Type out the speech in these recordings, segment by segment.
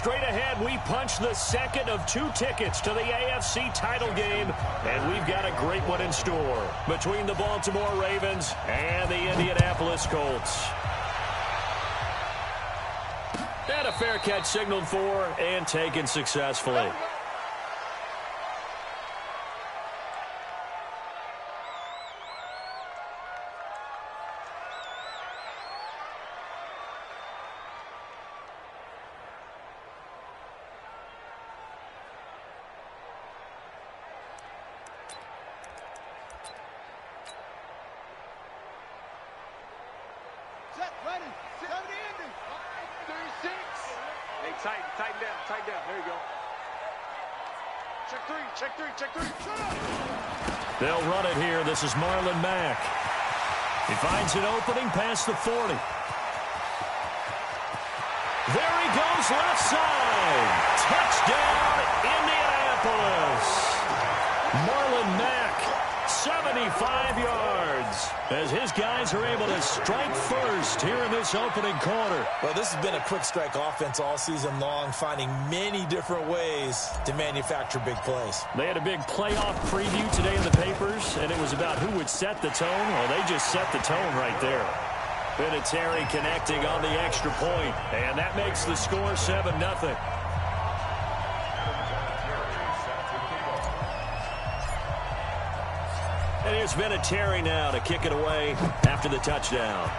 straight ahead, we punch the second of 2 tickets to the AFC title game, and we've got a great one in store between the Baltimore Ravens and the Indianapolis Colts. And a fair catch signaled for and taken successfully. Tighten down. There you go. Check three. They'll run it here. This is Marlon Mack. He finds an opening past the 40. There he goes, left side. Touchdown, Indianapolis. Marlon Mack, 75 yards, as his guys are able to strike first here in this opening quarter. Well, this has been a quick strike offense all season long, finding many different ways to manufacture big plays. They had a big playoff preview today in the papers, and it was about who would set the tone. Well, they just set the tone right there. Vinatieri connecting on the extra point, and that makes the score 7-0. And here's Vinatieri now to kick it away after the touchdown.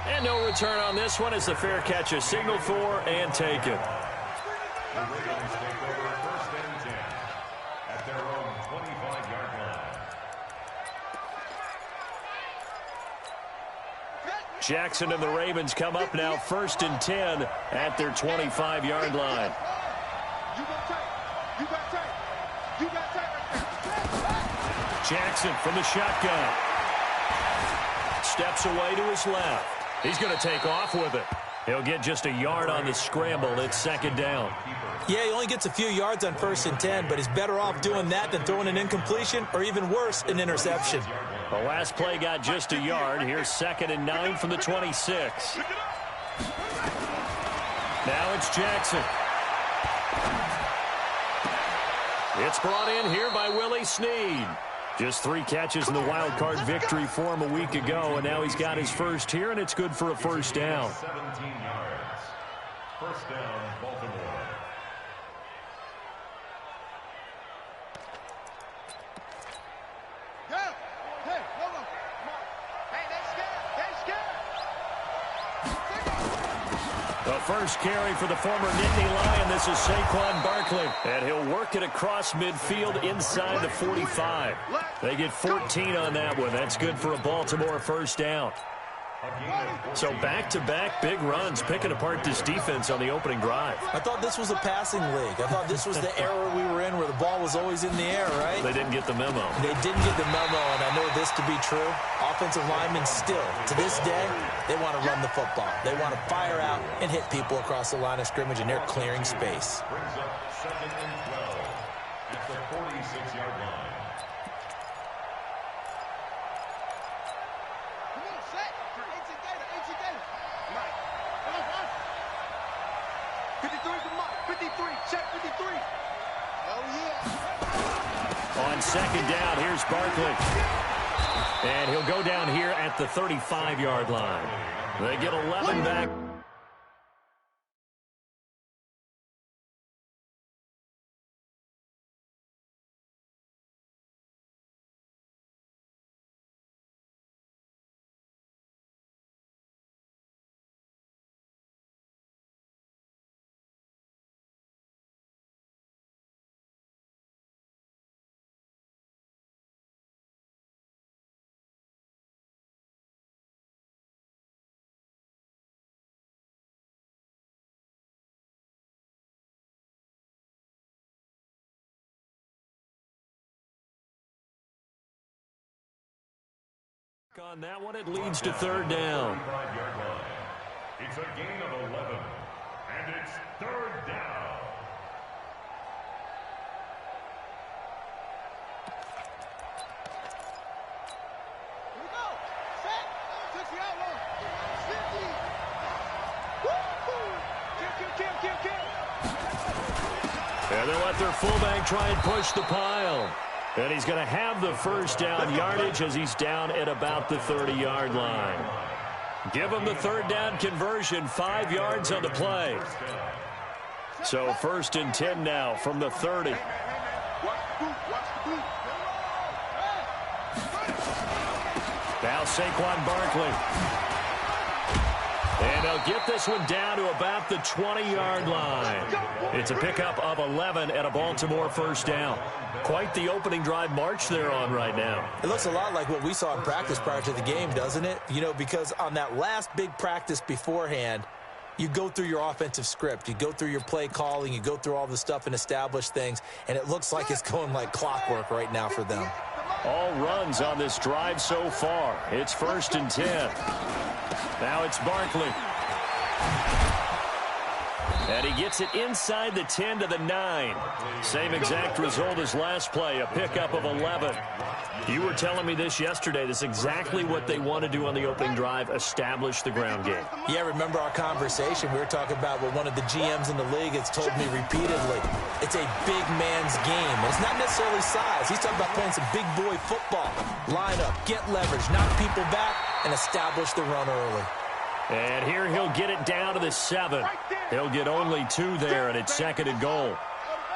And no return on this one as the fair catch is signaled for and taken. The Ravens take over 1st and 10 at their own 25-yard line. Jackson and the Ravens come up now 1st and 10 at their 25-yard line. Jackson from the shotgun. Steps away to his left. He's going to take off with it. He'll get just a yard on the scramble. It's 2nd down. Yeah, he only gets a few yards on 1st and 10, but he's better off doing that than throwing an incompletion or even worse, an interception. The last play got just a yard. Here's 2nd and 9 from the 26. Now it's Jackson. It's brought in here by Willie Snead. Just 3 catches in the wild card victory for him a week ago, and now he's got his first here, and it's good for a 1st down. 17 yards. 1st down, Baltimore. The first carry for the former Nittany Lion. This is Saquon Barkley. And he'll work it across midfield inside the 45. They get 14 on that one. That's good for a Baltimore 1st down. So back-to-back big runs, picking apart this defense on the opening drive. I thought this was a passing league. I thought this was the era we were in where the ball was always in the air, right? They didn't get the memo. They didn't get the memo, and I know this to be true. Offensive linemen still, to this day, they want to run the football. They want to fire out and hit people across the line of scrimmage, and they're clearing space. Brings up 2nd and 12 at the 46-yard line. On 2nd down, here's Barkley. And he'll go down here at the 35-yard line. They get 11 back. On that one, it leads to 3rd down. It's a gain of 11, and it's 3rd down. Here we go. Set. And they let their fullback try and push the pile. And he's going to have the first down yardage as he's down at about the 30-yard line. Give him the third down conversion, 5 yards on the play. So 1st and 10 now from the 30. Now Saquon Barkley. And they'll get this one down to about the 20-yard line. It's a pickup of 11 at a Baltimore first down. Quite the opening drive march they're on right now. It looks a lot like what we saw in practice prior to the game, doesn't it? You know, because on that last big practice beforehand, you go through your offensive script. You go through your play calling. You go through all the stuff and establish things. And it looks like it's going like clockwork right now for them. All runs on this drive so far. It's 1st and 10. Now it's Barkley. And he gets it inside the 10 to the 9. Same exact result as last play, a pickup of 11. You were telling me this yesterday. This is exactly what they want to do on the opening drive, establish the ground game. Yeah, remember our conversation. We were talking about what one of the GMs in the league has told me repeatedly. It's a big man's game. And it's not necessarily size. He's talking about playing some big boy football. Line up, get leverage, knock people back, and establish the run early. And here he'll get it down to the 7. He'll get only 2 there, and it's 2nd and goal.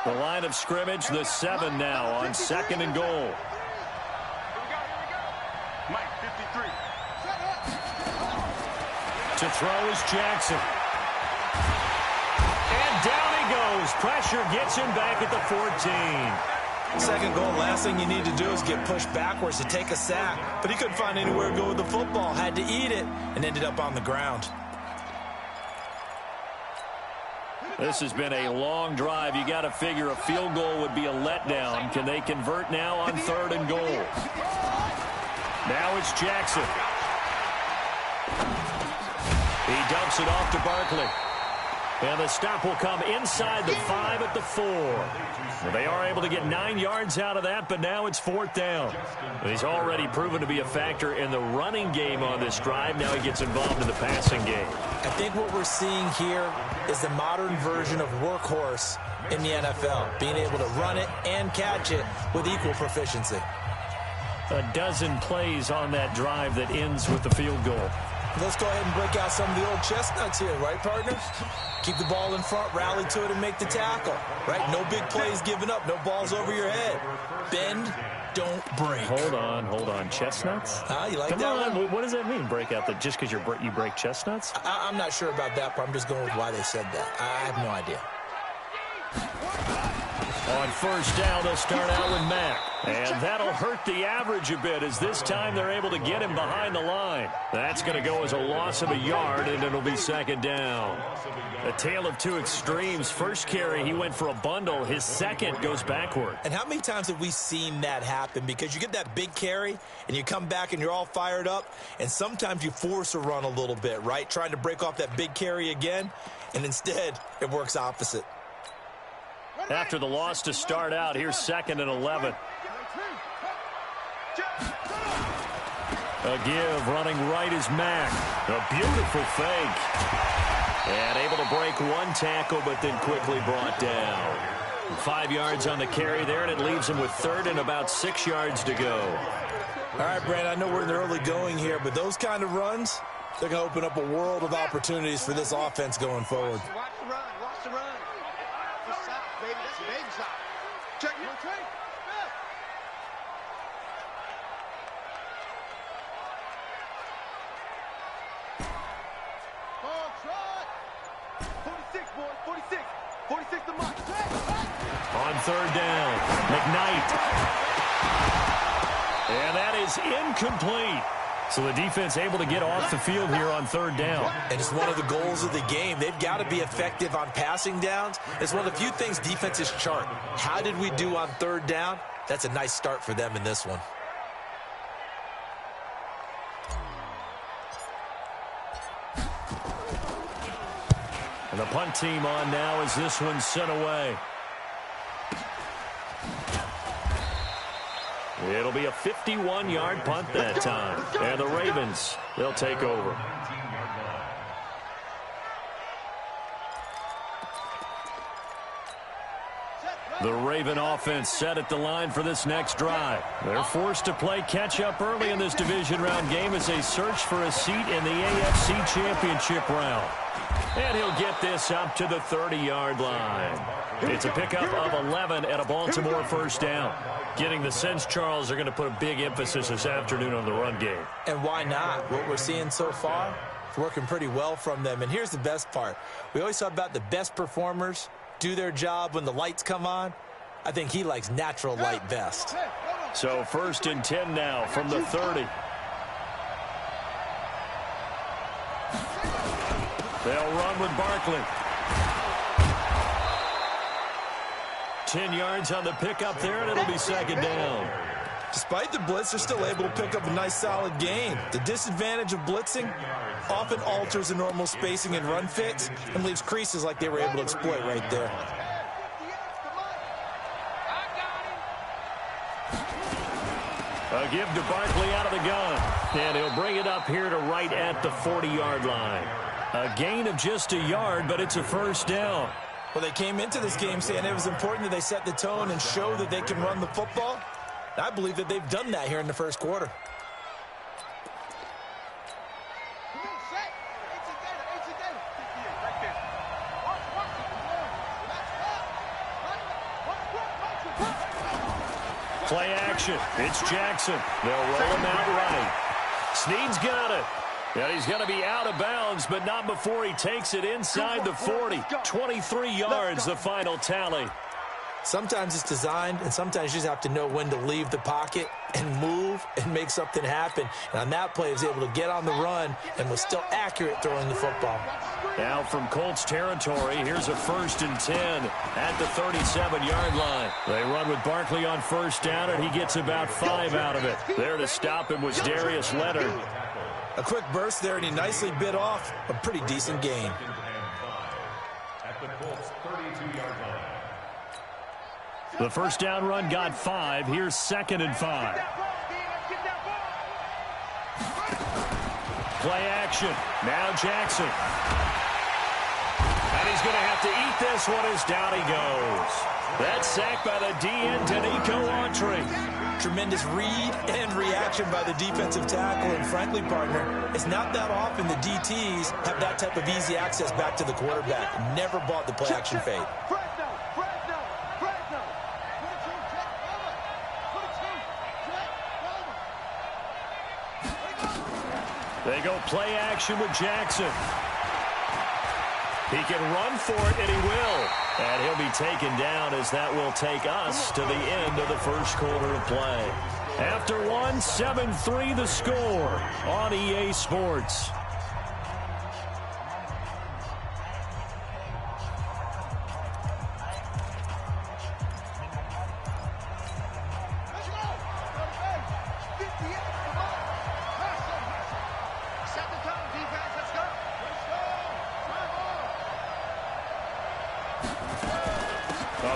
The line of scrimmage, the 7 now on 2nd and goal. To throw is Jackson. And down he goes. Pressure gets him back at the 14. 2nd goal, last thing you need to do is get pushed backwards to take a sack. But he couldn't find anywhere to go with the football. Had to eat it and ended up on the ground. This has been a long drive. You got to figure a field goal would be a letdown. Can they convert now on 3rd and goal? Now it's Jackson. He dumps it off to Barkley. And the stop will come inside the 5 at the 4. Well, they are able to get 9 yards out of that, but now it's 4th down. He's already proven to be a factor in the running game on this drive. Now he gets involved in the passing game. I think what we're seeing here is the modern version of workhorse in the NFL, being able to run it and catch it with equal proficiency. A dozen plays on that drive that ends with the field goal. Let's go ahead and break out some of the old chestnuts here, right, partner? Keep the ball in front, rally to it, and make the tackle, right? No big plays given up, no balls over your head. Bend, don't break. Hold on. Chestnuts? You like Come that on. one? What does that mean, break out? Just because you break chestnuts? I'm not sure about that part. I'm just going with why they said that. I have no idea. On 1st down, they'll start out with Mack. And that'll hurt the average a bit as this time they're able to get him behind the line. That's going to go as a loss of a yard, and it'll be 2nd down. A tale of two extremes. First carry, he went for a bundle. His second goes backward. And how many times have we seen that happen? Because you get that big carry, and you come back, and you're all fired up, and sometimes you force a run a little bit, right? Trying to break off that big carry again, and instead it works opposite. After the loss to start out, here's 2nd and 11. A give, running right is Mack. A beautiful fake. And able to break one tackle, but then quickly brought down. 5 yards on the carry there, and it leaves him with 3rd and about 6 yards to go. All right, Brad, I know we're in the early going here, but those kind of runs, they're going to open up a world of opportunities for this offense going forward. Watch the run. Watch the run. Just stop, baby. That's a baby shot. Check it. On 3rd down, McKnight. And that is incomplete. So the defense able to get off the field here on 3rd down. And it's one of the goals of the game. They've got to be effective on passing downs. It's one of the few things defenses chart. How did we do on 3rd down? That's a nice start for them in this one. And the punt team on now as this one's sent away. It'll be a 51-yard punt that time. And the Ravens, they'll take over. The Raven offense set at the line for this next drive. They're forced to play catch-up early in this division round game as they search for a seat in the AFC Championship round. And he'll get this up to the 30-yard line. It's a pickup of 11 and a Baltimore first down. Getting the sense, Charles, they're going to put a big emphasis this afternoon on the run game. And why not? What we're seeing so far, it's working pretty well from them. And here's the best part. We always talk about the best performers do their job when the lights come on. I think he likes natural light best. So 1st and 10 now from the 30. They'll run with Barkley. 10 yards on the pickup there, and it'll be 2nd down. Despite the blitz, they're still able to pick up a nice, solid gain. The disadvantage of blitzing often alters the normal spacing and run fits and leaves creases like they were able to exploit right there. A give to Barkley out of the gun. And he'll bring it up here to right at the 40-yard line. A gain of just a yard, but it's a first down. Well, they came into this game saying it was important that they set the tone and show that they can run the football. I believe that they've done that here in the first quarter. Play action. It's Jackson. They'll roll him out running. Snead's got it. And he's going to be out of bounds, but not before he takes it inside the 40. 23 yards, the final tally. Sometimes it's designed, and sometimes you just have to know when to leave the pocket and move and make something happen. And on that play, he was able to get on the run and was still accurate throwing the football. Now from Colts territory, here's a 1st and 10 at the 37-yard line. They run with Barkley on first down, and he gets about 5 out of it. There to stop him was Darius Leonard. A quick burst there, and he nicely bit off a pretty decent gain. At the Colts 32-yard line. The first down run got 5. Here's 2nd and 5. Play action. Now Jackson. And he's going to have to eat this one as down he goes. That's sacked by the DN, Danico Autry. Tremendous read and reaction by the defensive tackle. And frankly, partner, it's not that often the DTs have that type of easy access back to the quarterback. Never bought the play action fade. They go play action with Jackson. He can run for it, and he will. And he'll be taken down as that will take us to the end of the first quarter of play. After one, 7-3 the score on EA Sports.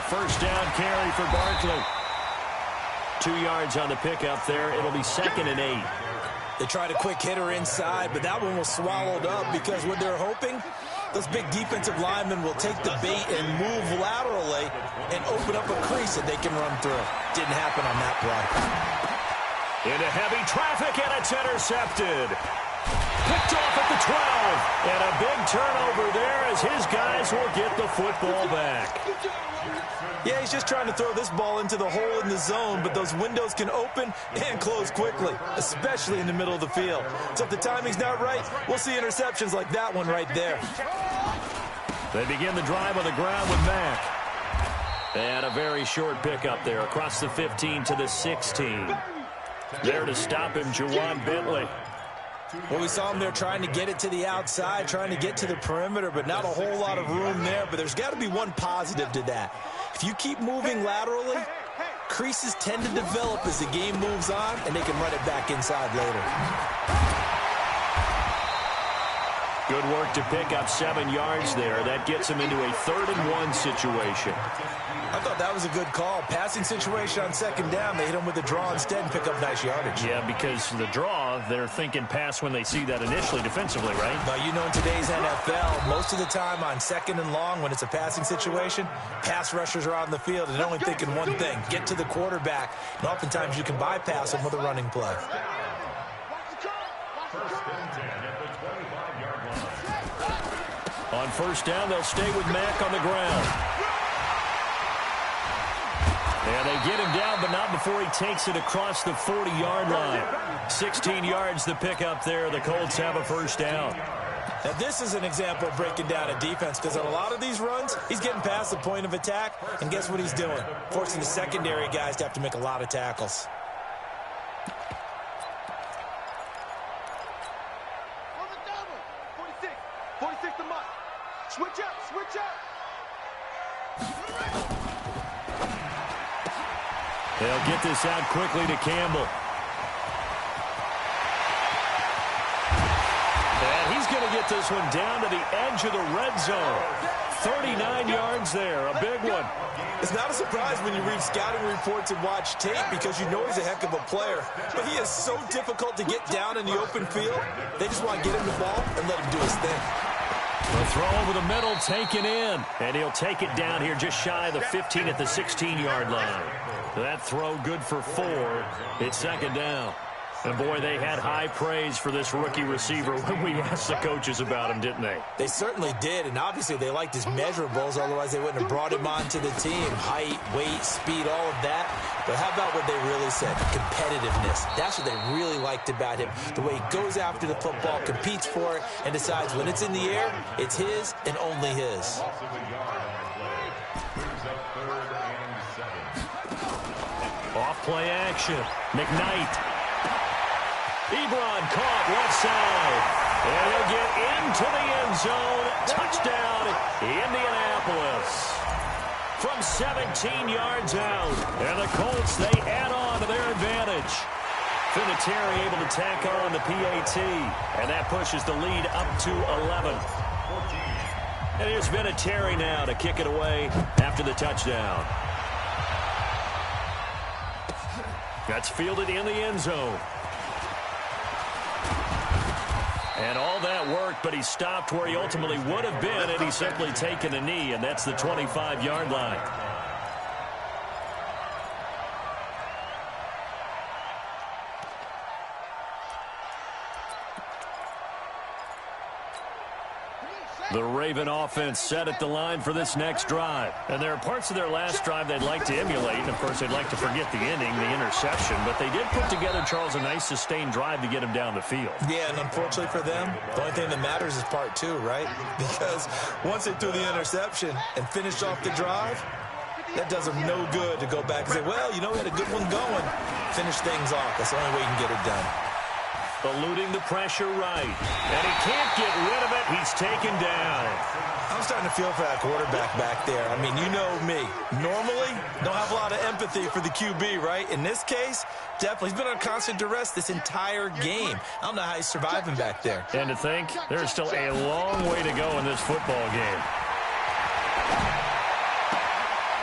First down carry for Barkley. 2 yards on the pickup there. It'll be 2nd and 8. They tried a quick hitter inside, but that one was swallowed up because what they're hoping, those big defensive linemen will take the bait and move laterally and open up a crease that they can run through. Didn't happen on that play. Into heavy traffic, and it's intercepted. Picked off at the 12. And a big turnover there as his guys will get the football back. Yeah, he's just trying to throw this ball into the hole in the zone, but those windows can open and close quickly, especially in the middle of the field. So if the timing's not right, we'll see interceptions like that one right there. They begin the drive on the ground with Mack. And a very short pickup there across the 15 to the 16. There to stop him, Juwan Bentley. Well, we saw him there trying to get it to the outside, trying to get to the perimeter, but not a whole lot of room there. But there's got to be one positive to that. If you keep moving laterally, creases tend to develop as the game moves on, and they can run it back inside later. Good work to pick up 7 yards there. That gets him into a 3rd-and-1 situation. I thought that was a good call. Passing situation on 2nd down. They hit him with a draw instead and pick up nice yardage. Yeah, because the draw, they're thinking pass when they see that initially defensively, right? But you know, in today's NFL, most of the time on 2nd and long, when it's a passing situation, pass rushers are on the field and they're only thinking one thing, get to the quarterback. And oftentimes you can bypass them with a running play. On 1st down, they'll stay with Mack on the ground. And they get him down, but not before he takes it across the 40-yard line. 16 yards to pick up there. The Colts have a 1st down. Now, this is an example of breaking down a defense, because on a lot of these runs, he's getting past the point of attack, and guess what he's doing? Forcing the secondary guys to have to make a lot of tackles. On the double. 46. 46 to Mutt. Switch up. Switch up. They'll get this out quickly to Campbell. And he's going to get this one down to the edge of the red zone. 39 yards there, a big one. It's not a surprise when you read scouting reports and watch tape, because you know he's a heck of a player. But he is so difficult to get down in the open field. They just want to get him the ball and let him do his thing. The throw over the middle, taken in. And he'll take it down here just shy of the 15 at the 16-yard line. That throw good for 4. It's 2nd down. And, boy, they had high praise for this rookie receiver when we asked the coaches about him, didn't they? They certainly did, and obviously they liked his measurables, otherwise they wouldn't have brought him onto the team. Height, weight, speed, all of that. But how about what they really said? Competitiveness. That's what they really liked about him. The way he goes after the football, competes for it, and decides when it's in the air, it's his and only his. Off play action. McKnight. Ebron caught left side. And he'll get into the end zone. Touchdown, Indianapolis. From 17 yards out. And the Colts, they add on to their advantage. Vinatieri able to tack on the PAT. And that pushes the lead up to 11. And here's Vinatieri now to kick it away after the touchdown. That's fielded in the end zone. And all that worked, but he stopped where he ultimately would have been had he simply taken a knee, and that's the 25-yard line. The Raven offense set at the line for this next drive. And there are parts of their last drive they'd like to emulate. And, of course, they'd like to forget the inning, the interception. But they did put together, Charles, a nice sustained drive to get him down the field. Yeah, and unfortunately for them, the only thing that matters is part 2, right? Because once they threw the interception and finished off the drive, that does them no good to go back and say, well, you know, we had a good one going. Finish things off. That's the only way you can get it done. Eluding the pressure right. And he can't get rid of it. He's taken down. I'm starting to feel for that quarterback back there. I mean, you know me. Normally, don't have a lot of empathy for the QB, right? In this case, definitely. He's been on constant duress this entire game. I don't know how he's surviving back there. And to think, there's still a long way to go in this football game.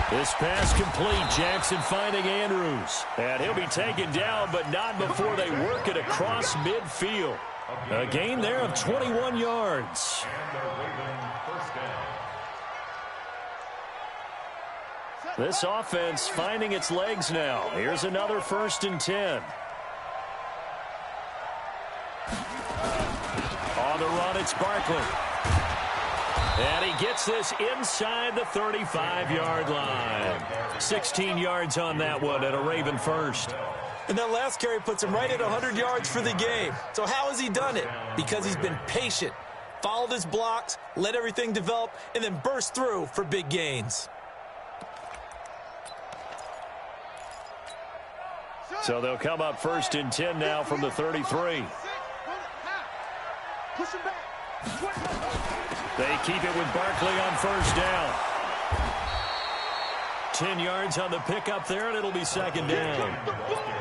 This pass complete. Jackson finding Andrews. And he'll be taken down, but not before they work it across midfield. A gain there of 21 yards. This offense finding its legs now. Here's another 1st and 10. On the run, it's Barkley. And he gets this inside the 35-yard line. 16 yards on that one at a Raven 1st. And that last carry puts him right at 100 yards for the game. So how has he done it? Because he's been patient, followed his blocks, let everything develop, and then burst through for big gains. So they'll come up 1st and 10 now from the 33. Push him back. Switch. They keep it with Barkley on 1st down. 10 yards on the pickup there, and it'll be second down.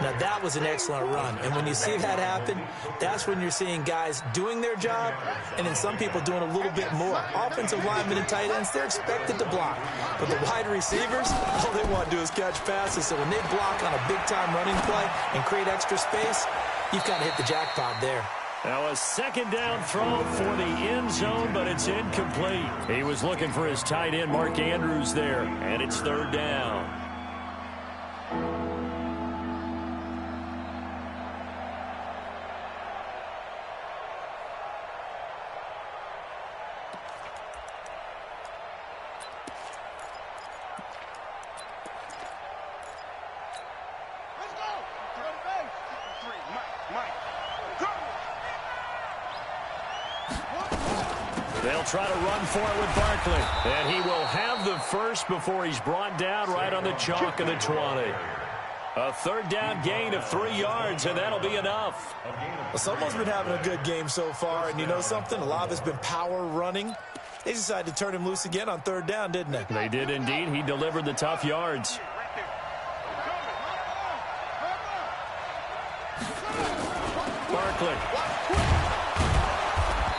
Now, that was an excellent run. And when you see that happen, that's when you're seeing guys doing their job and then some people doing a little bit more. Offensive linemen and tight ends, they're expected to block. But the wide receivers, all they want to do is catch passes. So when they block on a big-time running play and create extra space, you've got to hit the jackpot there. Now a second down throw for the end zone, but it's incomplete. He was looking for his tight end, Mark Andrews, there, and it's third down. They'll try to run for it with Barkley. And he will have the first before he's brought down right on the chalk of the 20. A third down gain of 3 yards, and that'll be enough. Well, someone's been having a good game so far, and you know something? A lot of it's been power running. They decided to turn him loose again on third down, didn't they? They did indeed. He delivered the tough yards. Barkley.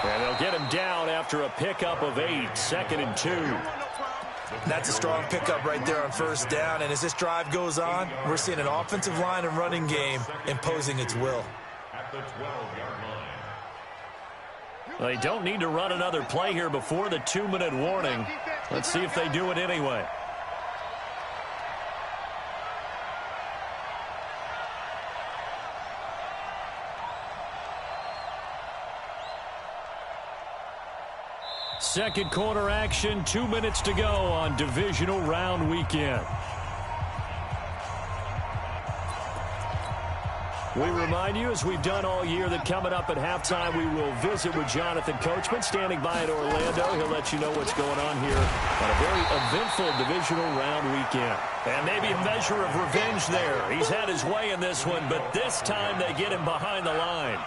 And they'll get him down after a pickup of 8, 2nd and 2. That's a strong pickup right there on first down. And as this drive goes on, we're seeing an offensive line and running game imposing its will. At the 12-yard line. They don't need to run another play here before the 2-minute warning. Let's see if they do it anyway. Second quarter action, 2 minutes to go on divisional round weekend. We remind you, as we've done all year, that coming up at halftime, we will visit with Jonathan Coachman, standing by in Orlando. He'll let you know what's going on here on a very eventful divisional round weekend. And maybe a measure of revenge there. He's had his way in this one, but this time they get him behind the line.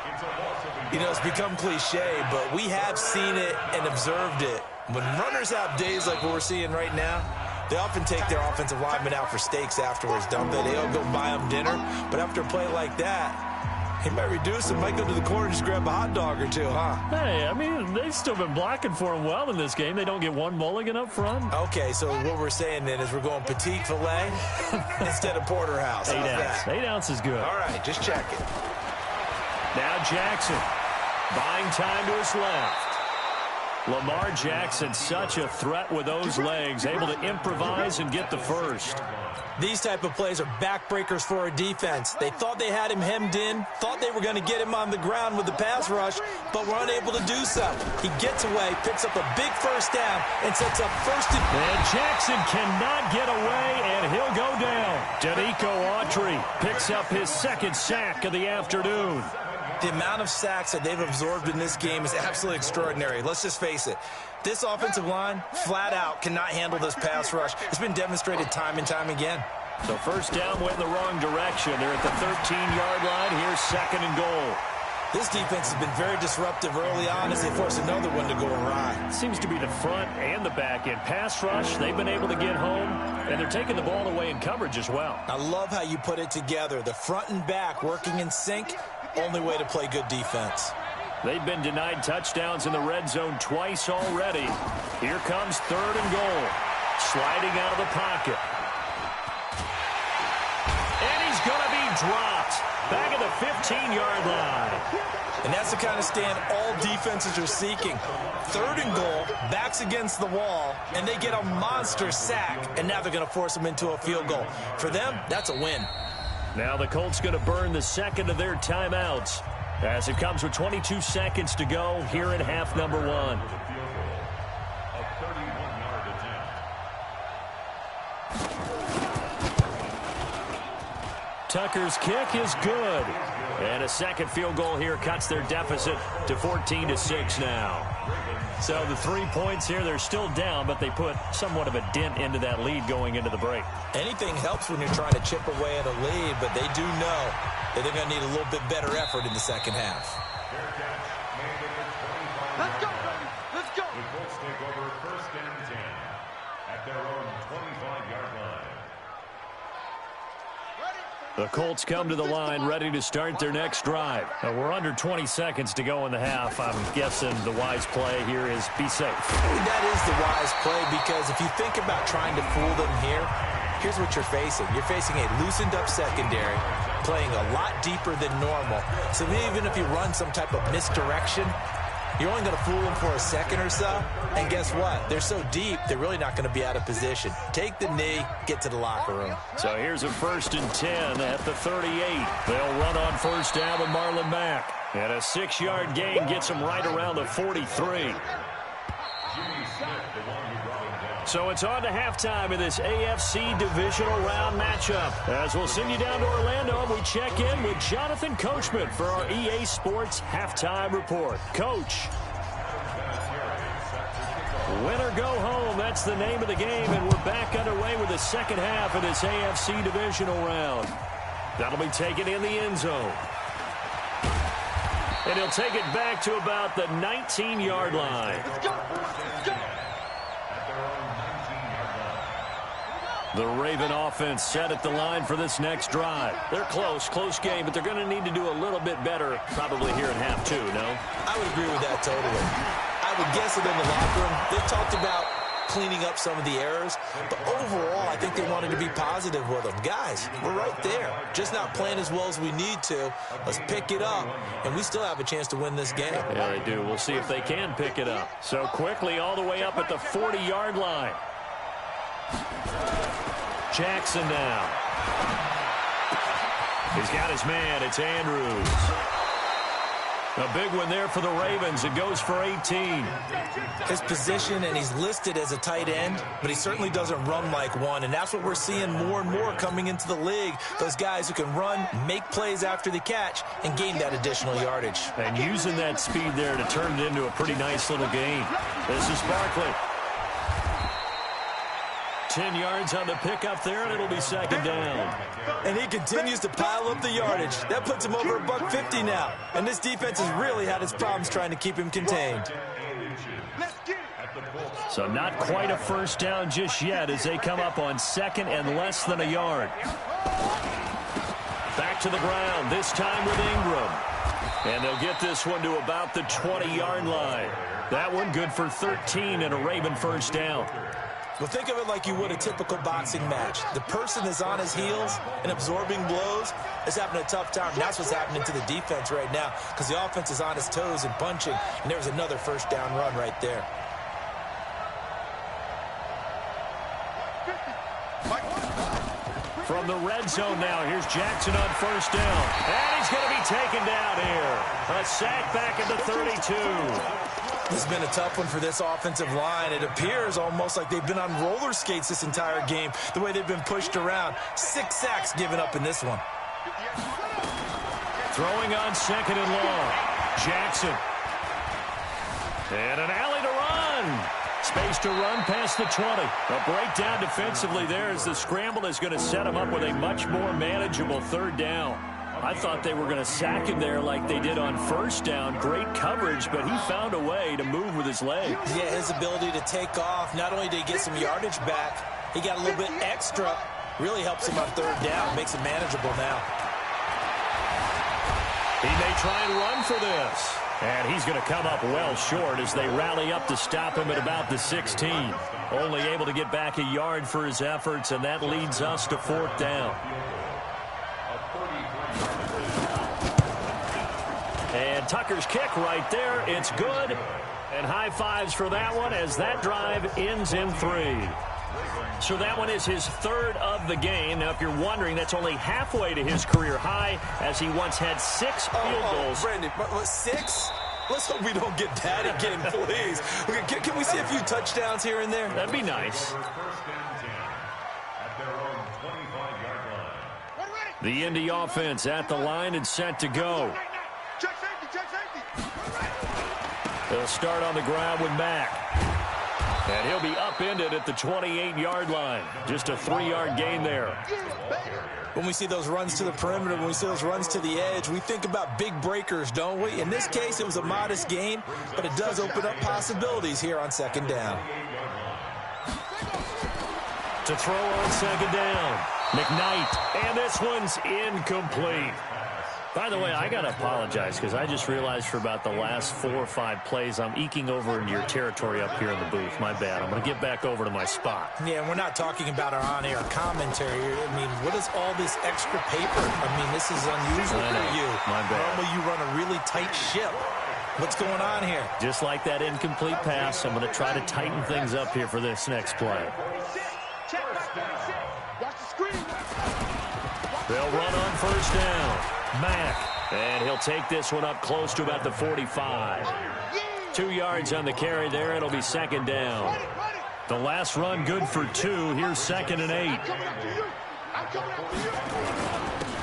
You know, it's become cliche, but we have seen it and observed it. When runners have days like what we're seeing right now, they often take their offensive linemen out for steaks afterwards, don't they? They'll go buy them dinner. But after a play like that, he might reduce them, might go to the corner and just grab a hot dog or two, huh? Hey, I mean, they've still been blocking for him well in this game. They don't get one mulligan up front. Okay, so what we're saying then is we're going petite filet instead of porterhouse. 8 ounce. 8 ounce is good. All right, just check it. Now Jackson buying time to his left. Lamar Jackson, such a threat with those legs, able to improvise and get the first. These type of plays are backbreakers for our defense. They thought they had him hemmed in, thought they were going to get him on the ground with the pass rush, but were unable to do so. He gets away, picks up a big first down, and sets up first and Jackson cannot get away, and he'll go down. Danico Autry picks up his second sack of the afternoon. The amount of sacks that they've absorbed in this game is absolutely extraordinary. Let's just face it. This offensive line, flat out, cannot handle this pass rush. It's been demonstrated time and time again. So first down went in the wrong direction. They're at the 13-yard line. Here's 2nd and goal. This defense has been very disruptive early on as they force another one to go awry. Seems to be the front and the back end. Pass rush, they've been able to get home, and they're taking the ball away in coverage as well. I love how you put it together. The front and back working in sync. Only way to play good defense. They've been denied touchdowns in the red zone twice already. Here comes 3rd and goal. Sliding out of the pocket. And he's going to be dropped. Back at the 15-yard line. And that's the kind of stand all defenses are seeking. 3rd and goal, backs against the wall, and they get a monster sack, and now they're going to force them into a field goal. For them, that's a win. Now the Colts going to burn the second of their timeouts as it comes with 22 seconds to go here in half number 1. A 31-yard attempt. Tucker's kick is good. And a second field goal here cuts their deficit to 14-6 now. So the 3 points here, they're still down, but they put somewhat of a dent into that lead going into the break. Anything helps when you're trying to chip away at a lead, but they do know that they're going to need a little bit better effort in the second half. Let's go, baby. Let's go. The Colts take over 1st and 10 at their own 25-yard line. The Colts come to the line ready to start their next drive. We're under 20 seconds to go in the half. I'm guessing the wise play here is be safe. That is the wise play, because if you think about trying to fool them here, here's what you're facing. You're facing a loosened up secondary, playing a lot deeper than normal. So even if you run some type of misdirection, you're only going to fool them for a second or so. And guess what? They're so deep, they're really not going to be out of position. Take the knee, get to the locker room. So here's a 1st and 10 at the 38. They'll run on first down with Marlon Mack. And a 6-yard gain gets them right around the 43. So it's on to halftime in this AFC Divisional Round matchup. As we'll send you down to Orlando, and we check in with Jonathan Coachman for our EA Sports Halftime Report. Coach. Win or go home, that's the name of the game, and we're back underway with the second half of this AFC Divisional Round. That'll be taken in the end zone. And he'll take it back to about the 19-yard line. The Raven offense set at the line for this next drive. They're close game, but they're going to need to do a little bit better probably here in half two, no? I would agree with that totally. I would guess that in the locker room, they've talked about cleaning up some of the errors, but overall, I think they wanted to be positive with them. Guys, we're right there. Just not playing as well as we need to. Let's pick it up, and we still have a chance to win this game. Yeah, they do. We'll see if they can pick it up. So quickly all the way up at the 40-yard line. Jackson now. He's got his man. It's Andrews. A big one there for the Ravens. It goes for 18. His position, and he's listed as a tight end, but he certainly doesn't run like one, and that's what we're seeing more and more coming into the league. Those guys who can run, make plays after the catch, and gain that additional yardage. And using that speed there to turn it into a pretty nice little gain. This is Barkley. 10 yards on the pickup there, and it'll be second down. And he continues to pile up the yardage. That puts him over $150 now. And this defense has really had its problems trying to keep him contained. So not quite a first down just yet as they come up on second and less than a yard. Back to the ground, this time with Ingram. And they'll get this one to about the 20-yard line. That one good for 13 and a Raven first down. Well, think of it like you would a typical boxing match. The person is on his heels and absorbing blows is having a tough time. And that's what's happening to the defense right now, because the offense is on his toes and punching. And there's another first down run right there. From the red zone now, here's Jackson on first down. And he's going to be taken down here. A sack back at the 32. This has been a tough one for this offensive line. It appears almost like they've been on roller skates this entire game, the way they've been pushed around. 6 sacks given up in this one. Throwing on second and long. Jackson. And an alley to run. Space to run past the 20. A breakdown defensively there as the scramble is going to set him up with a much more manageable third down. I thought they were going to sack him there like they did on first down. Great coverage, but he found a way to move with his legs. Yeah, his ability to take off. Not only did he get some yardage back, he got a little bit extra. Really helps him on third down. Makes it manageable now. He may try and run for this. And he's going to come up well short as they rally up to stop him at about the 16. Only able to get back a yard for his efforts, and that leads us to fourth down. And Tucker's kick right there. It's good. And high fives for that one as that drive ends in 3. So that one is his third of the game. Now, if you're wondering, that's only halfway to his career high as he once had 6 field goals. Brandon, 6? Let's hope we don't get that again, please. Okay, can we see a few touchdowns here and there? That'd be nice. The Indy offense at the line and set to go. They'll start on the ground with Mack. And he'll be upended at the 28-yard line. Just a 3-yard gain there. When we see those runs to the perimeter, when we see those runs to the edge, we think about big breakers, don't we? In this case, it was a modest gain, but it does open up possibilities here on second down. To throw on second down. McKnight, and this one's incomplete. By the way, I got to apologize because I just realized for about the last 4 or 5 plays, I'm eking over into your territory up here in the booth. My bad. I'm going to get back over to my spot. Yeah, and we're not talking about our on-air commentary. I mean, what is all this extra paper? I mean, this is unusual for you. My bad. Normally you run a really tight ship. What's going on here? Just like that incomplete pass, I'm going to try to tighten things up here for this next play. They'll run on first down. Mack, and he'll take this one up close to about the 45. 2 yards on the carry there. It'll be second down. The last run good for 2. Here's 2nd and 8.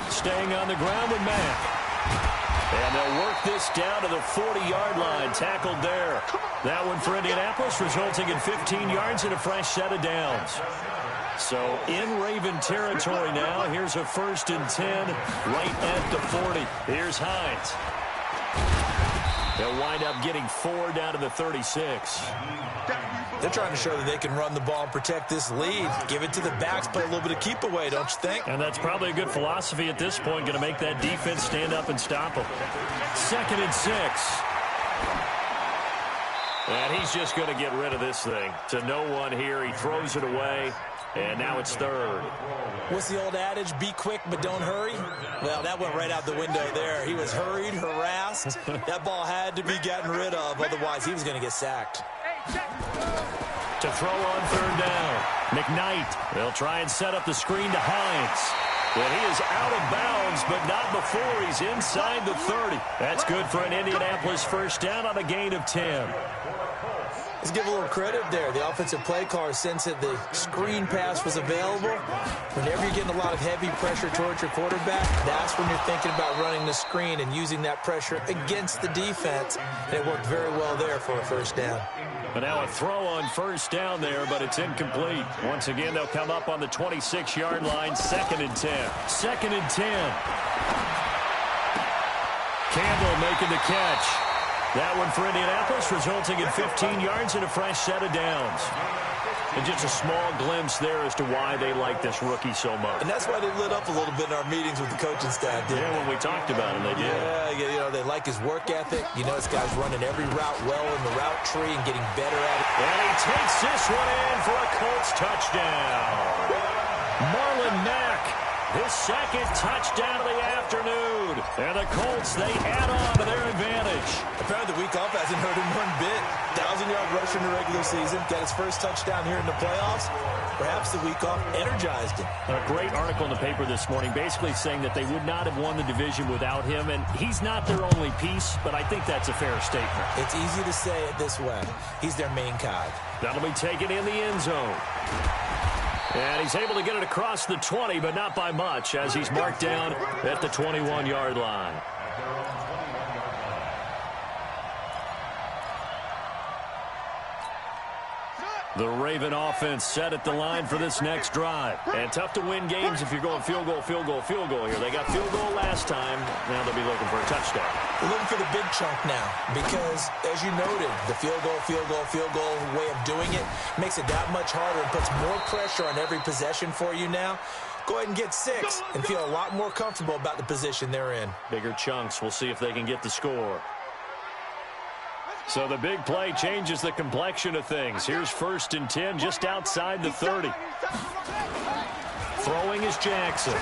Staying on the ground with Mack. And they'll work this down to the 40-yard line. Tackled there. That one for Indianapolis, resulting in 15 yards and a fresh set of downs. So in Raven territory now. Here's a 1st and 10 right at the 40. Here's Hines. They'll wind up getting 4 down to the 36. They're trying to show that they can run the ball and protect this lead. Give it to the backs, play a little bit of keep away, don't you think? And that's probably a good philosophy at this point. Going to make that defense stand up and stop them. 2nd and 6. And he's just going to get rid of this thing. To no one here. He throws it away. And now it's 3rd. What's the old adage? Be quick, but don't hurry? Well, that went right out the window there. He was hurried, harassed. That ball had to be gotten rid of. Otherwise, he was going to get sacked. To throw on 3rd down. McKnight. They'll try and set up the screen to Hines. And he is out of bounds, but not before he's inside the 30. That's good for an Indianapolis first down on a gain of 10. Let's give a little credit there. The offensive play caller sensed that the screen pass was available. Whenever you're getting a lot of heavy pressure towards your quarterback, that's when you're thinking about running the screen and using that pressure against the defense. And it worked very well there for a first down. But now a throw on first down there, but it's incomplete. Once again, they'll come up on the 26-yard line, 2nd and 10. 2nd and 10. Campbell making the catch. That one for Indianapolis, resulting in 15 yards and a fresh set of downs. And just a small glimpse there as to why they like this rookie so much. And that's why they lit up a little bit in our meetings with the coaching staff, didn't they? When we talked about him, they did. Yeah, you know, they like his work ethic. You know, this guy's running every route well in the route tree and getting better at it. And he takes this one in for a Colts touchdown. Marlon Mack, his 2nd touchdown of the afternoon. And the Colts, they add on to their advantage. Apparently the week off hasn't hurt him one bit. 1,000-yard rush in the regular season. Got his first touchdown here in the playoffs. Perhaps the week off energized him. A great article in the paper this morning basically saying that they would not have won the division without him. And he's not their only piece, but I think that's a fair statement. It's easy to say it this way. He's their main cog. That'll be taken in the end zone. And he's able to get it across the 20, but not by much, as he's marked down at the 21-yard line. The Raven offense set at the line for this next drive. And tough to win games if you're going field goal, field goal, field goal here. They got field goal last time. Now they'll be looking for a touchdown. They're looking for the big chunk now because, as you noted, the field goal way of doing it makes it that much harder and puts more pressure on every possession for you now. Go ahead and get 6 and feel a lot more comfortable about the position they're in. Bigger chunks. We'll see if they can get the score. So the big play changes the complexion of things. Here's 1st and 10 just outside the 30. Throwing is Jackson.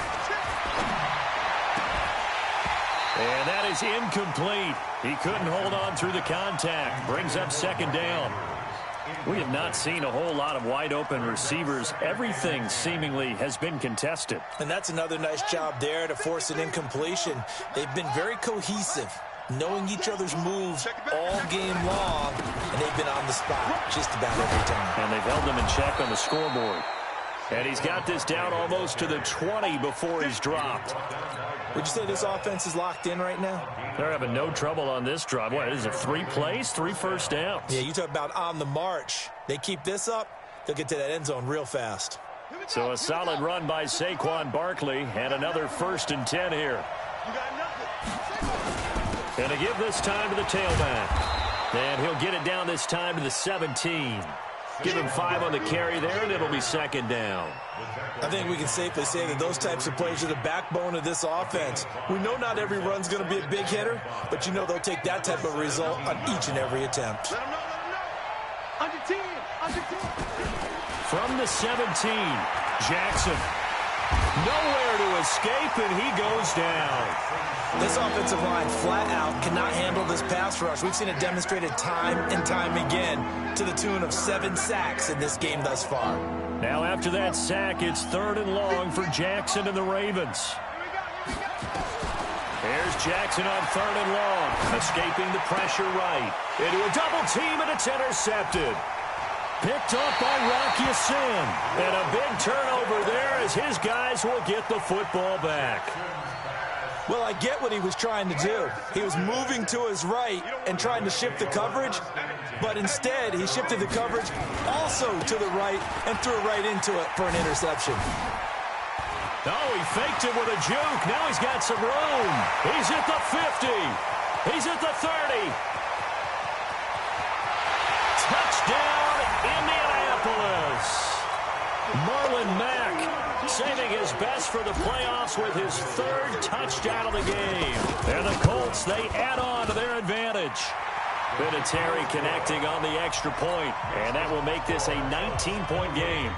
And that is incomplete. He couldn't hold on through the contact. Brings up 2nd down. We have not seen a whole lot of wide open receivers. Everything seemingly has been contested. And that's another nice job there to force an incompletion. They've been very cohesive, knowing each other's moves all game long, and they've been on the spot just about every time. And they've held them in check on the scoreboard. And he's got this down almost to the 20 before he's dropped. Would you say this offense is locked in right now? They're having no trouble on this drive. What, is it 3 plays, 3 first downs? Yeah, you talk about on the march. They keep this up, they'll get to that end zone real fast. So a solid run by Saquon Barkley, and another 1st and 10 here. And to give this time to the tailback. And he'll get it down this time to the 17. Give him 5 on the carry there, and it'll be second down. I think we can safely say that those types of plays are the backbone of this offense. We know not every run's going to be a big hitter, but you know they'll take that type of result on each and every attempt. Let him know, let him know. Under 10, under 10. From the 17, Jackson. Nowhere to escape, and he goes down. This offensive line flat out cannot handle this pass rush. We've seen it demonstrated time and time again to the tune of 7 sacks in this game thus far. Now after that sack, it's 3rd and long for Jackson and the Ravens. Here's Jackson on 3rd and long, escaping the pressure right. Into a double team, and it's intercepted. Picked up by Rocky Sin. And a big turnover there as his guys will get the football back. Well, I get what he was trying to do. He was moving to his right and trying to shift the coverage, but instead he shifted the coverage also to the right and threw it right into it for an interception. Oh, he faked it with a juke. Now he's got some room. He's at the 50. He's at the 30. Touchdown, Indianapolis. Marlon Mack saving his best for the playoffs with his 3rd touchdown of the game. And the Colts, they add on to their advantage. Vinatieri connecting on the extra point, and that will make this a 19-point game.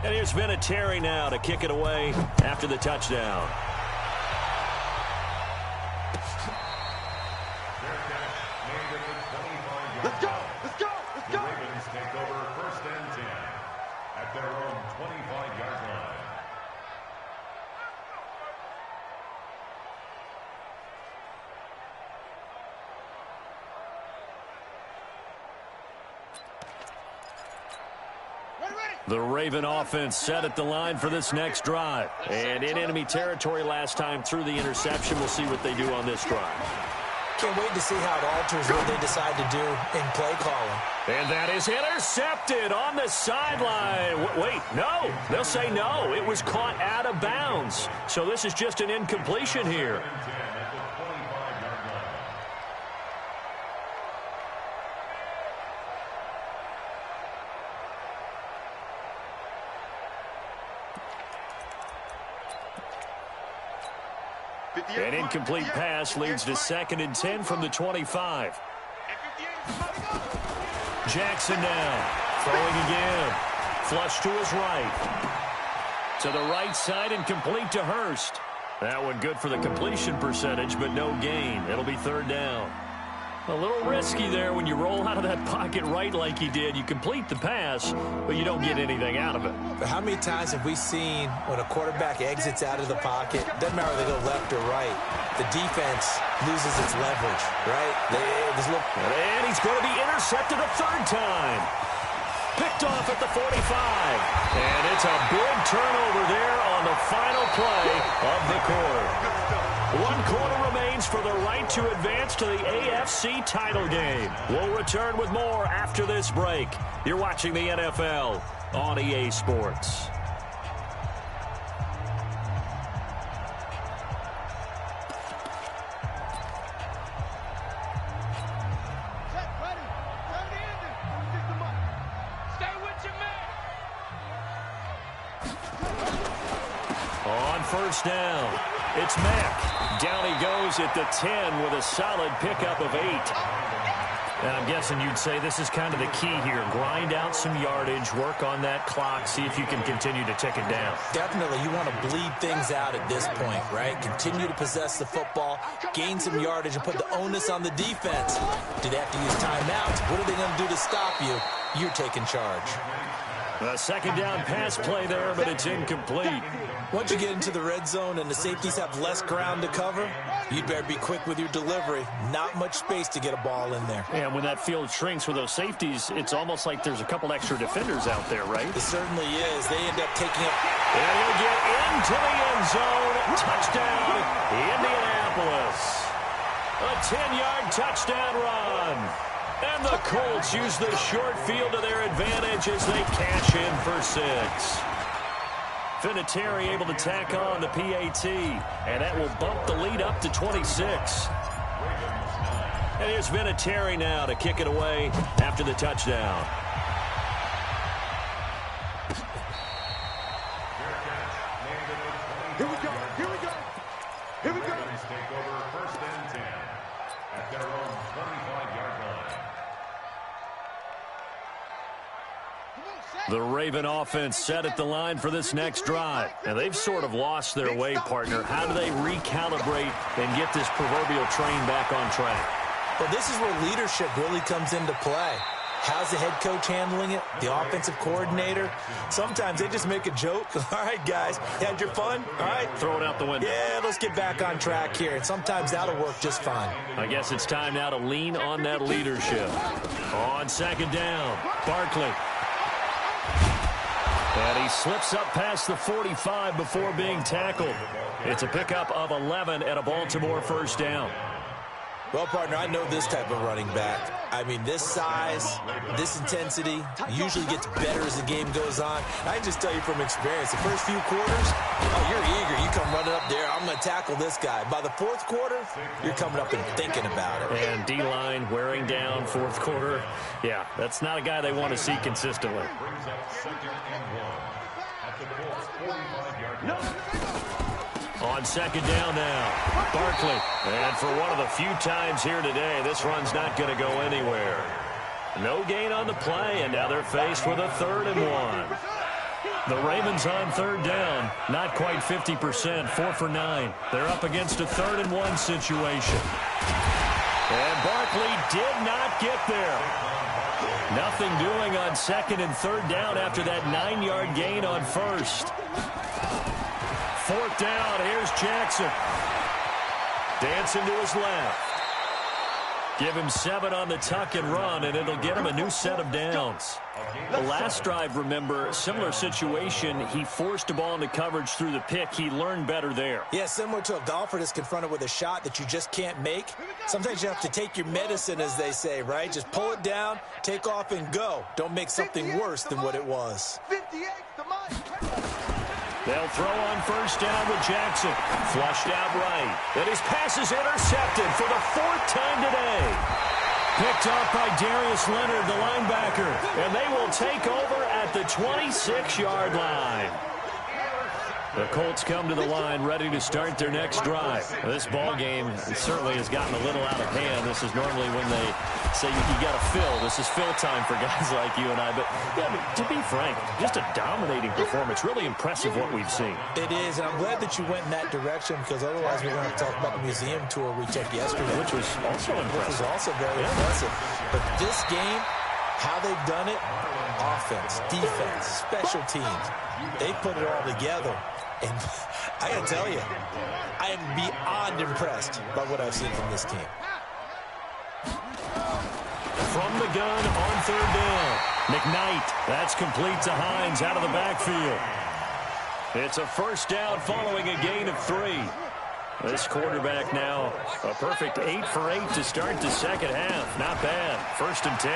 And here's Vinatieri now to kick it away after the touchdown. Let's go, let's go, let's go. The Ravens take over 1st and 10 at their own 25-yard line. The Raven offense set at the line for this next drive. And in enemy territory last time through the interception. We'll see what they do on this drive. Can't wait to see how it alters what they decide to do in play calling. And that is intercepted on the sideline. Wait, no. They'll say no. It was caught out of bounds. So this is just an incompletion here. An incomplete pass leads to 2nd and 10 from the 25. Jackson now, throwing again. Flush to his right. To the right side and complete to Hurst. That one good for the completion percentage, but no gain. It'll be 3rd down. A little risky there when you roll out of that pocket right like he did. You complete the pass, but you don't get anything out of it. But how many times have we seen when a quarterback exits out of the pocket, doesn't matter whether they go left or right, the defense loses its leverage, right? And he's going to be intercepted a 3rd time. Picked off at the 45. And it's a big turnover there on the final play of the quarter. 1 quarter remains for the right to advance to the AFC title game. We'll return with more after this break. You're watching the NFL on EA Sports. On 1st down, it's Mack. Down he goes at the 10 with a solid pickup of 8. And I'm guessing you'd say this is kind of the key here. Grind out some yardage, work on that clock, see if you can continue to tick it down. Definitely, you want to bleed things out at this point, right? Continue to possess the football, gain some yardage, and put the onus on the defense. Do they have to use timeouts? What are they going to do to stop you? You're taking charge. A 2nd down pass play there, but it's incomplete. Once you get into the red zone and the safeties have less ground to cover, you'd better be quick with your delivery. Not much space to get a ball in there. Yeah, when that field shrinks with those safeties, it's almost like there's a couple extra defenders out there, right? It certainly is. They end up taking it. And he'll get into the end zone. Touchdown, Indianapolis. A 10-yard touchdown run. And the Colts use the short field to their advantage as they cash in for 6. Vinatieri able to tack on the PAT, and that will bump the lead up to 26. And here's Vinatieri now to kick it away after the touchdown. Here we go. Here we go. Here we go. Take over first and 10 at their own 25-yard line. The Raven offense set at the line for this next drive. And they've sort of lost their way, partner. How do they recalibrate and get this proverbial train back on track? Well, this is where leadership really comes into play. How's the head coach handling it? The offensive coordinator? Sometimes they just make a joke. All right, guys, you had your fun? All right. Throw it out the window. Yeah, let's get back on track here. And sometimes that'll work just fine. I guess it's time now to lean on that leadership. On second down, Barkley. And he slips up past the 45 before being tackled. It's a pickup of 11 and a Baltimore first down. Well, partner, I know this type of running back. I mean, this size, this intensity usually gets better as the game goes on. I can just tell you from experience, the first few quarters, oh, you're eager. You come running up there, I'm going to tackle this guy. By the fourth quarter, you're coming up and thinking about it. And D-line wearing down fourth quarter. Yeah, that's not a guy they want to see consistently. Brings up second and 1 at the Colts 45-yard line. On second down now, Barkley. And for one of the few times here today, this run's not going to go anywhere. No gain on the play, and now they're faced with a 3rd and 1. The Ravens on third down, not quite 50%, 4 for 9. They're up against a 3rd and 1 situation. And Barkley did not get there. Nothing doing on 2nd and 3rd down after that 9-yard gain on 1st. 4th down, here's Jackson. Dancing to his left. Give him 7 on the tuck and run, and it'll get him a new set of downs. The last drive, remember, similar situation. He forced a ball into coverage through the pick. He learned better there. Yeah, similar to a golfer that's confronted with a shot that you just can't make. Sometimes you have to take your medicine, as they say, right? Just pull it down, take off, and go. Don't make something worse than what it was. 58 the money. They'll throw on first down with Jackson. Flushed out right. And his pass is intercepted for the 4th time today. Picked up by Darius Leonard, the linebacker. And they will take over at the 26-yard line. The Colts come to the line ready to start their next drive. This ball game certainly has gotten a little out of hand. This is normally when they say you got to fill. This is fill time for guys like you and I. But yeah, to be frank, just a dominating performance. Really impressive what we've seen. It is, and I'm glad that you went in that direction because otherwise we're going to talk about the museum tour we took yesterday. Which was also impressive. Which was also very impressive. But this game, how they've done it, offense, defense, special teams, they put it all together. And I got to tell you, I am beyond impressed by what I've seen from this team. From the gun on third down. McKnight, that's complete to Hines out of the backfield. It's a first down following a gain of 3. This quarterback now a perfect 8 for 8 to start the second half. Not bad. 1st and 10.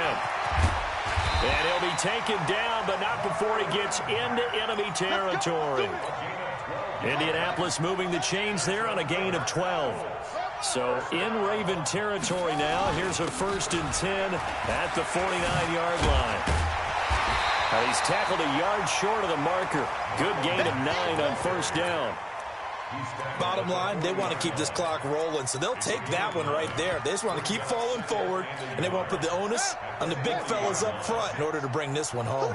And he'll be taken down, but not before he gets into enemy territory. Indianapolis moving the chains there on a gain of 12. So in Raven territory now. Here's a 1st and 10 at the 49-yard line. Now he's tackled a yard short of the marker. Good gain of 9 on first down. Bottom line, they want to keep this clock rolling, so they'll take that one right there. They just want to keep falling forward, and they want to put the onus on the big fellas up front in order to bring this one home.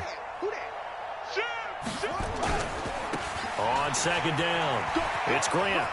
On second down, it's Grant.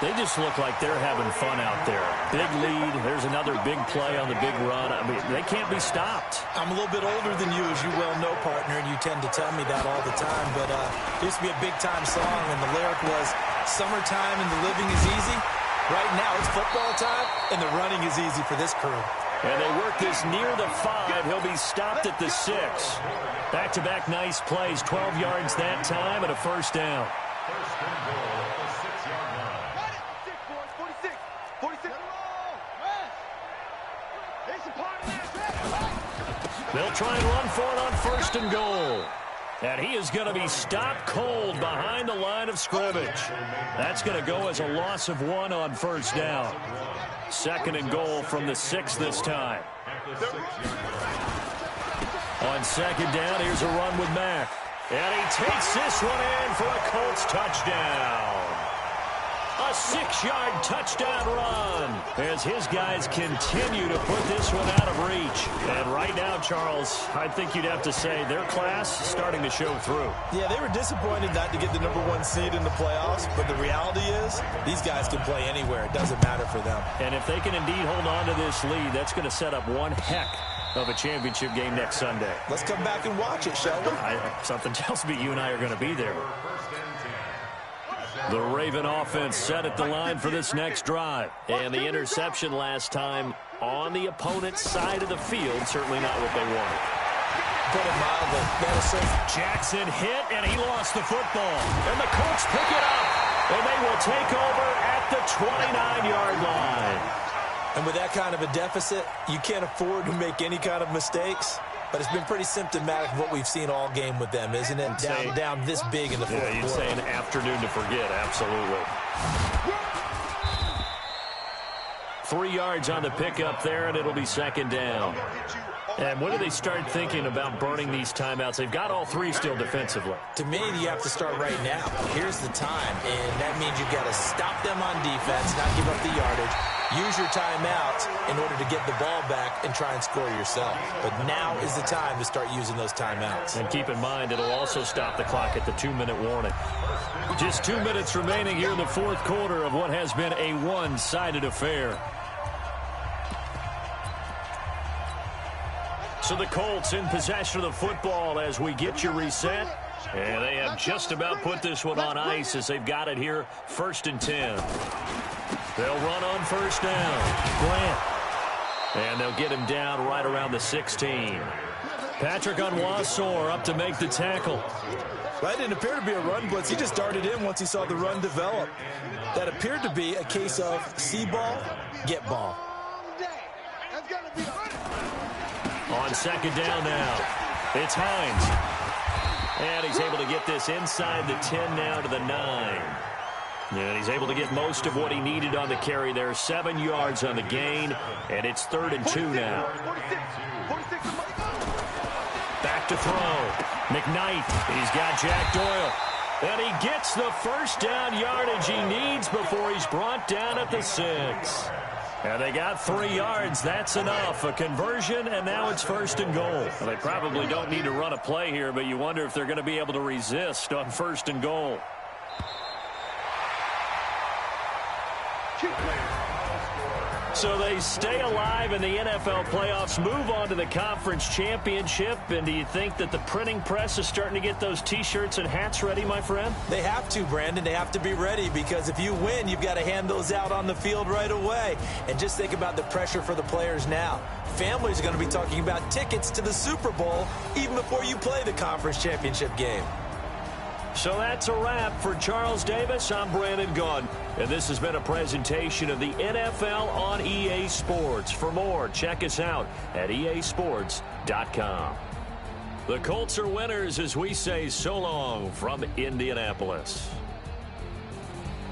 They just look like they're having fun out there. Big lead. There's another big play on the big run. I mean, they can't be stopped. I'm a little bit older than you, as you well know, partner, and you tend to tell me that all the time. But it used to be a big-time song, and the lyric was, "Summertime and the living is easy." Right now, it's football time, and the running is easy for this crew. And they work this near the 5. He'll be stopped at the 6. Back-to-back nice plays. 12 yards that time and a first down. First and goal at the 6-yard line. 46, 46. They'll try and run for it on 1st and goal. And he is going to be stopped cold behind the line of scrimmage. That's going to go as a loss of 1 on 1st down. 2nd and goal from the 6 this time. On 2nd down, here's a run with Mack. And he takes this one in for a Colts touchdown. A 6-yard touchdown run as his guys continue to put this one out of reach. And right now, Charles, I think you'd have to say their class is starting to show through. Yeah, they were disappointed not to get the #1 seed in the playoffs, but the reality is these guys can play anywhere. It doesn't matter for them. And if they can indeed hold on to this lead, that's going to set up one heck of a championship game next Sunday. Let's come back and watch it, shall we? Something tells me you and I are going to be there. The Raven offense set at the line for this next drive. And the interception last time on the opponent's side of the field, certainly not what they wanted. Put it mildly. Jackson hit, and he lost the football. And the Colts pick it up. And they will take over at the 29-yard line. And with that kind of a deficit, you can't afford to make any kind of mistakes. But it's been pretty symptomatic of what we've seen all game with them, isn't it? Down this big in the fourth quarter. You'd say an afternoon to forget, absolutely. 3 yards on the pickup there, and it'll be 2nd down. And when do they start thinking about burning these timeouts? They've got all 3 still defensively. To me, you have to start right now. Here's the time, and that means you've got to stop them on defense, not give up the yardage. Use your timeouts in order to get the ball back and try and score yourself. But now is the time to start using those timeouts. And keep in mind, it'll also stop the clock at the 2-minute warning. Just 2 minutes remaining here in the fourth quarter of what has been a one-sided affair. So the Colts in possession of the football as we get you reset. And they have just about put this one on ice as they've got it here, 1st and 10. They'll run on 1st down. Grant. And they'll get him down right around the 16. Patrick Onwuasor up to make the tackle. That didn't appear to be a run blitz. He just darted in once he saw the run develop. That appeared to be a case of see ball, get ball. On 2nd down now, it's Hines. And he's able to get this inside the 10 now to the 9. And he's able to get most of what he needed on the carry there. 7 yards on the gain, and it's 3rd and 2 now. Back to throw. McKnight, he's got Jack Doyle. And he gets the 1st down yardage he needs before he's brought down at the 6. And they got 3 yards. That's enough. A conversion, and now it's 1st and goal. Well, they probably don't need to run a play here, but you wonder if they're going to be able to resist on 1st and goal. So they stay alive in the NFL playoffs, move on to the conference championship. And do you think that the printing press is starting to get those T-shirts and hats ready, my friend? They have to, Brandon. They have to be ready because if you win, you've got to hand those out on the field right away. And just think about the pressure for the players now. Families are going to be talking about tickets to the Super Bowl even before you play the conference championship game. So that's a wrap for Charles Davis. I'm Brandon Gunn, and this has been a presentation of the NFL on EA Sports. For more, check us out at easports.com. The Colts are winners as we say so long from Indianapolis.